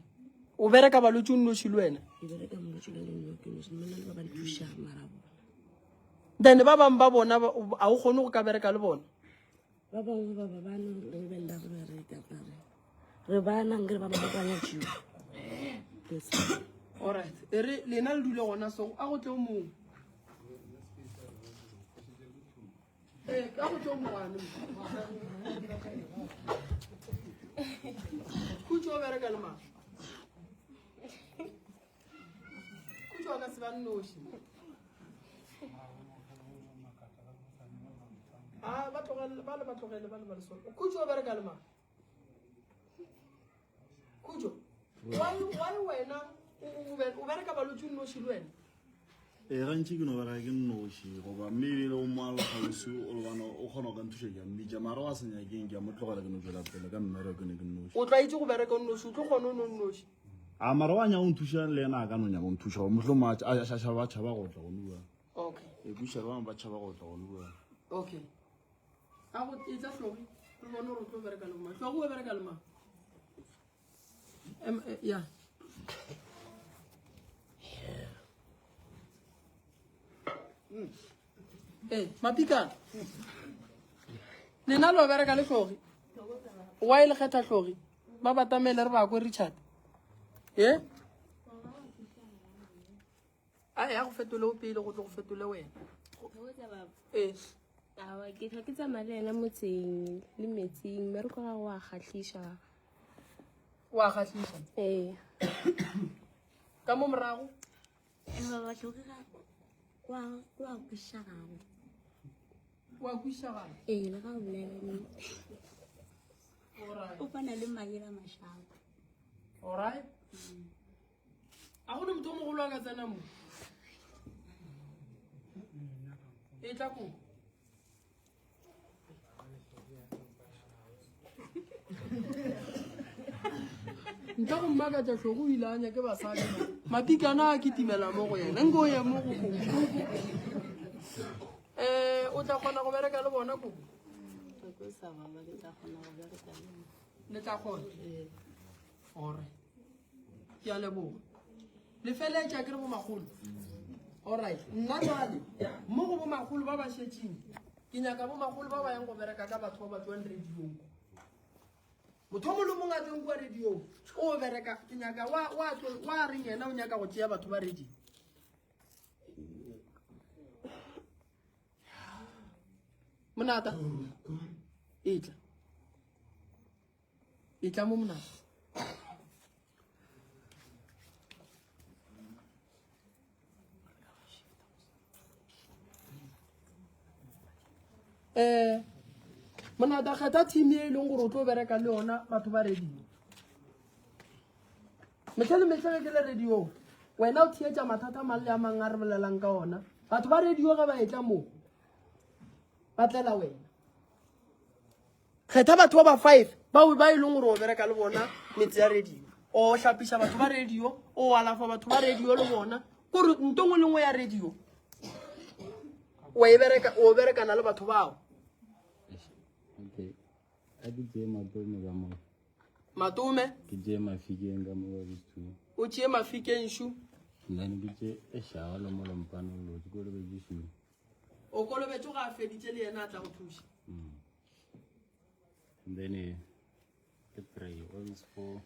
o bereka balwetse o nnoši le wena ke bereka molwetse la lennokenos mmena le ba ba nthuša marabo then ba bangwe ba bona a o kgone go ka bereka le bona ba bangwe ba bane re belela go bereka kare re banang re ba bangwe ba nyatšio alright ere lena le dule gona so a go tle o mongwe ka go tle o mongwane khutso o bereka le mang khutso a ka se ba nnoši ba tlogele ba le solo Khutjo o bereka le mang Khutjo why wena o bereka balotse nnoši le wena gantši ke no bereka ke nnoši goba mme ebile o moalagausi o lebana o kgona go ka nthuša ke a mmitša mara wa senyakeng ke a mo tlogela ke no tswela pele ka mmereko ne ke nnoši o tla itse go bereka nnoši o tlo kgone o nonnoši a mara wa nyaka o nthuša le ena a ka no nyaka o nthuša motlho a šašha ba tšhaba go tla go nua okay e kuša le bangwe ba tšhaba go tla go nua okay a go etsa hlogi re bone gore o tlo bereka le mang hlogo o bereka le mang ya mapikana lena lo bereka le hlogi wa ile kgetha hlogi ba batamele re ba kwe Richard ya go fetole o pele go tlo go fetole wena ke tla ke tsamaya le ena motseng le metsing mme re go ga wa kgatlhisa ka mo morago wa kushagana wa kushagana le ga o bolela o bana le maela mashaba alright a go motho o mogolo a ka tsena mo e tla ko nka go mmakatsa tlhogo o ile a nyake basadi mapikana a kitimela mo go yena nko o ye mo go o tla kgona go bereka le bona ko le tla kgona ore ke a leboga le feletša ke re bo magolo alright nna jale mo go bo magolo ba ba šetšeng ke nyaka bo magolo ba ba yang go bereka ka batho ba ba tswang radiong motho mo le mongwe a tsweng kwa radiong o bereka ke nyaka wa reng yena o nyaka go tšea batho ba radio monata etla mo monata monata kgetha team e leng gore o tlo bereka le yona batho ba radio metlha le metlha ke le radio wena o thietša mathata mang le a mang a re bolelang ka ona batho ba radio ga ba etla mo ba tlela wena kgetha batho ba 5 ba e leng gore o bereka le bona metse ya radio o hlapiša batho ba radio o alafa batho ba radio le bona gore ntongwe le ngwe ya radio o berekana le batho bao a ke tšee matome ka mo matome ke tšee mafikeng ka mo ba bistong o tšee mafikeng shu then ke tšee ešaga le mo lempano lotse ko lebetse shu o kolobetse go a feditše le yena a tla go thuša and then ke pray always for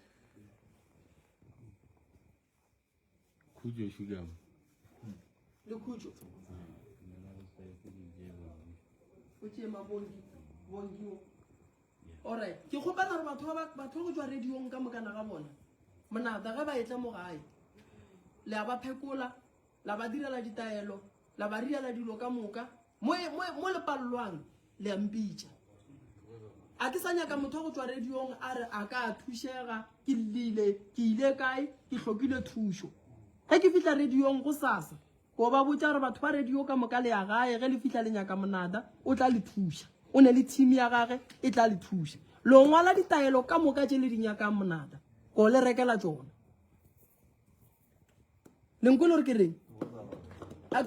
Khutjo Shugam le Khutjo o tšee mabongi bongio alright ke kgopela gore batho go tswa radiong ka mokana ga bona monata ge ba etla mo gae le a ba phekola la ba direla ditaelo la ba riela dilo ka moka mo lepalelwang le a mpitša a ke sa nyaka motho go tswa radiong a re a ka thušega ke ile kae ke hlokile thušo ge ke fihla radiong go sasa go ba botša gore batho ba radio ka moka le ya gae ge le fihla le nyaka monata o tla le thuša o ne le team ya gage e tla le thuša lo ngwala ditaelo ka moka tše le di nyakang monata go le rekela tsona lenkwe le gore ke reng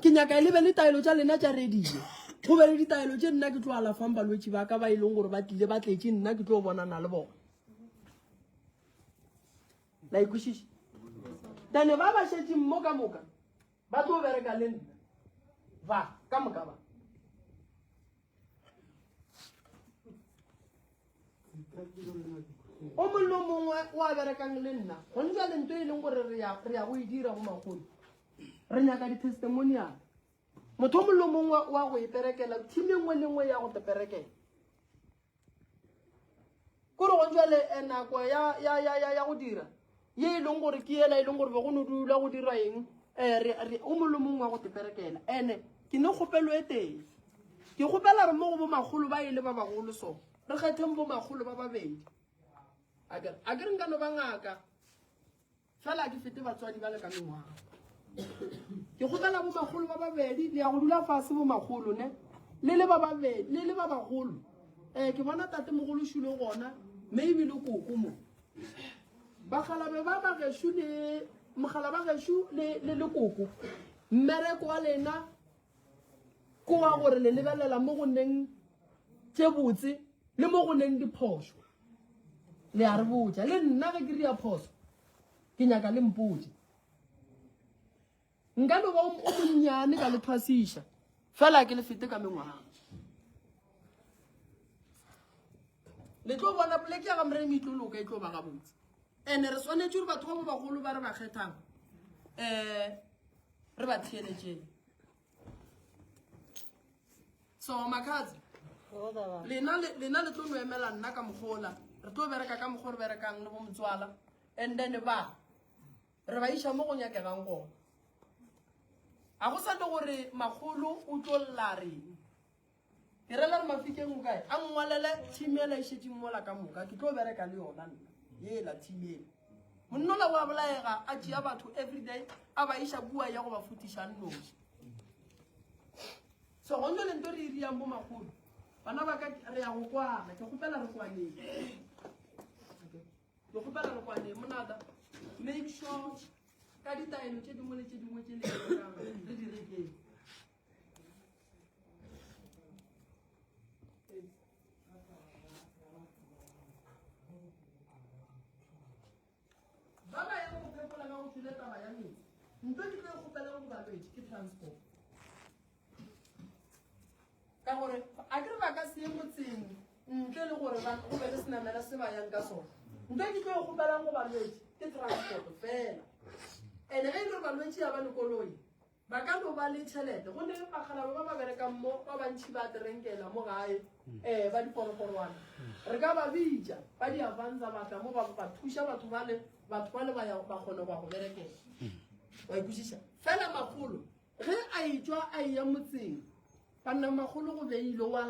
ke nyaka e lebe le taelo tša lena tša radio go be le ditaelo tše nna ke tlo alafang balwetši ba ka ba e leng gore ba tlile ba tletše nna ke tlo bonana le bona la ikwešiše tane ba ba šetšeng mo ka moka ba tlo bereka le nna ba ka moka ba o mollo mongwe wa berekang le nna go ntša lento e leng gore re ya go e dira go magolo re nyaka di-testimonial motho mollo mongwe wa go iperekela team engwe le ngwe ya go teperekela kore go ntša le nako ya go dira ye e leng gore ke ela e leng gore be go no dula go dira eng o mollo mongwe wa go teperekela ene ke ne kgopelo e teng ke gopela re mo go bomagolo ba ile ba bagolo so re kgetheng bomagolo ba babedi a ke re nka no ba ngaka fela ke fete batswadi ba le ka mengwaga ke gopela bomagolo ba babedi le ya go dula fase bomagolo ne le le ba babedi le le ba bagolo ke bona tate mogolo shule gona maybe le koko mo bagalabe ba bageshu le mogala ba geshu le koko mmereko wa lena ko wa gore le lebelela mo go neng tse botse le mo go neng diphoso le a re botsa le nna ge ke ria phoso ke nyaka le mpotse nka no ba o monnyane ka le thwasisha fela ke le fete ka mengwaga le tlo bona poleke ya ga mremi itloloka e tlo ba ga botse ene re swanetse gore batho ba bagolo ba re ba kgethang re ba theeletseng so makhatsi lena le tlo no emela nna ka mogola re tlo bereka ka mogo re berekang le bo motswala and then ba re ba isha mo go nyakegang gona a go sa le gore magolo o tlo lla reng ke rela re mafikeng o kae a ngwalele team ela e shetseng mola ka moka ke tlo bereka le yona nna yela team ela monnola wa bolaega a tšea batho everyday a ba isha bua ya go ba futiša nnoši so go nno le nto re iriang bo magolo bana ba ka re ya go kwana ke gopela re kwaneng ke gopela re kwaneng monata make sure ka ditaelo tše dingwe le tše dingwe tše le di rekeng ba ba ya go phepola ka go thule taba ya metsi nto ke tlo gopela go balwetse ke transport ka gore a ke re ba ka se ye motseng ntle le gore go be le senamela se ba yang ka sona nto ke tlo gopelang go balwetse ke transport fela ene ge e le balwetse ya ba le koloi ba ka no ba le tšhelete go ne bagalabe ba ba berekang mo ba bantšhi ba terenkela mo gae ba diporoporwana re ka ba bija ba di avansa batla mo ba thuša batho ba le ba kgone ba go berekela wa ikušiša fela magolo ge a etswa a eya motseng banna magolo go beile wa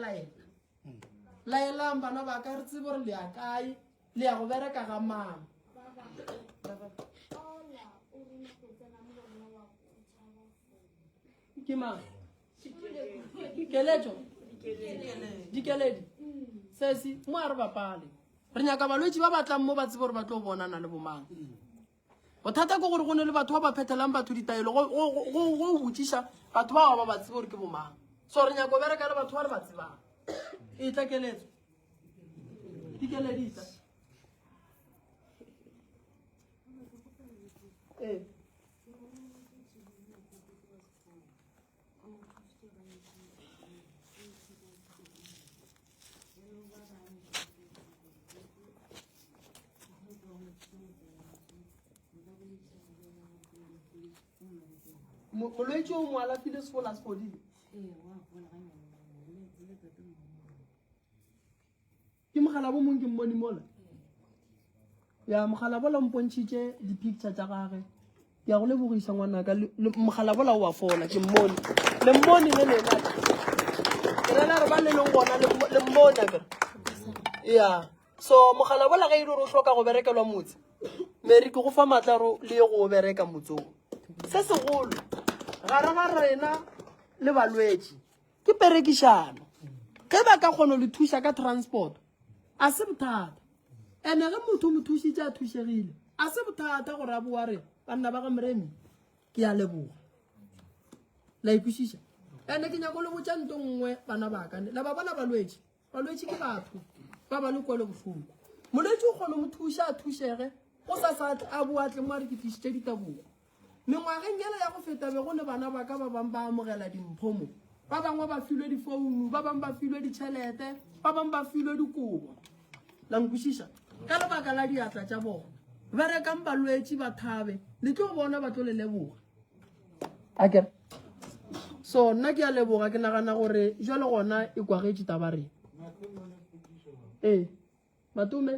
laelang bana ba ka re tsebe gore le ya kae le ya go bereka ga mang ke mang keletso dikeledi sesi mo a re bapale re nyaka balwetse ba batlang mo ba tsebe gore ba tlo bonana le bomang bothata ko gore go ne le batho ba ba phethelang batho ditaelo go botsiša batho ba ba tsebe gore ke bomang so re nyaka go bereka le batho ba re ba tsebang e tla keletso dikeledisa molwetse o mo alafile sefola se fodile ke mogala bo mongwe ke mmone mola ya mogala bola mpontšhitše di-picture tša gage ke ya go lebogisa ngwanaka mogala bola o a fola ke mmone le mmone le lena ke rela re ba le leng gona le mmone kere ya so mogala bola ga ile gore o hloka go berekelwa motse mary ke go fa maatlaro le ye go bereka motsong se segolo gare ga rena le balwetse ke perekišano ge ba ka kgona le thuša ka transport a se bothata ene ge motho mo thušitše a thušegile a se bothata gore a boa re banna ba ga moremi ke ya leboga la ikwešiša ene ke nyako le botša nto nngwe bana bakane la ba bona balwetse ke batho ba ba le kwele bohloko molwetse o kgone mo thuša a thušege go sa a boatle mo a re ke tlišitše ditabogo mengwageng yela ya go feta be go le bana ba ka ba bangwe ba amogela dimphomo ba bangwe ba filwe difounu ba bangwe ba filwe ditšhelete ba bangwe ba filwe dikobo la nkwešiša ka lebaka la diatla tša bona berekang balwetse ba thabe le tlo bona ba tlo le leboga akere so nna ke a leboga ke nagana gore jalo gona e kwagetše taba rena matome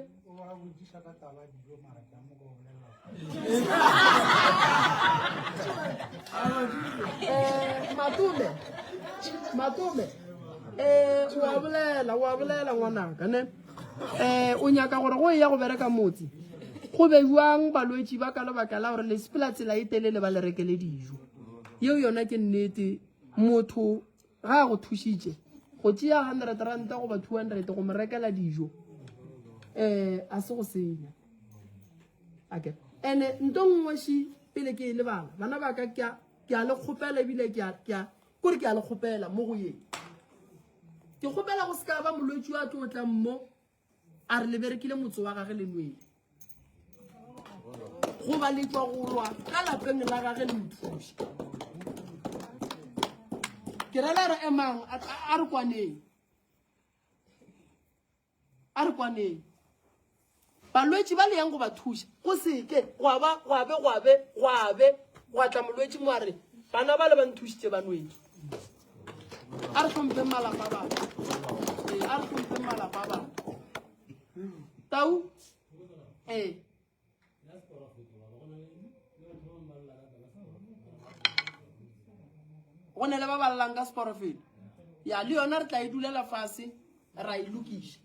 matume wa bolela ngwanaka ne o nyaka gore go ya go bereka motse go beiwang balwetši ba ka lebaka la gore le sepela tsela e telele ba le rekele dijo yeo yona ke nnete motho ga a go thušitše go tšea 100 ranta goba 200 go mo rekela dijo a se go senya okay ene nto ngwaši pele ke e lebala bana ba ka ke a le kgopela ebile kore ke a le kgopela mo go ye ke kgopela go se ka ba molwetši wa tlo tla mmo a re le berekile motse wa gage le nwele go ba le tswa go lwa ka lapeng la gage le mothuši ke rela re emang a re kwaneng balwetši ba le yang go ba thuša go seke gwa tla molwetši mo a re bana ba le ba nthušitše ba nwele a re tlhompeng malapa a bana tau go ne le ba balelang ka sporofele ya le yona re tla e dulela fase ra e lokiša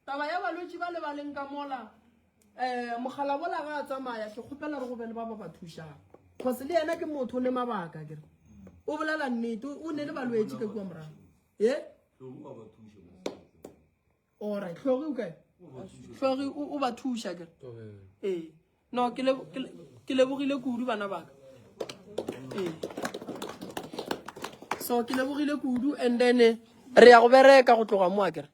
taba ya balwetši ba le baleng ka mola mogala bola ga a tsamaya ke kgopela re go be le ba ba thušang kgose le yena ke motho le mabaka kere o bolela nnete o ne le balwetši ka kua morago alright tlhogi o kae tlhogi o ba thuša kere no ke lebogile kudu bana baka so ke lebogile kudu and then re ya go bereka go tloga mo a kere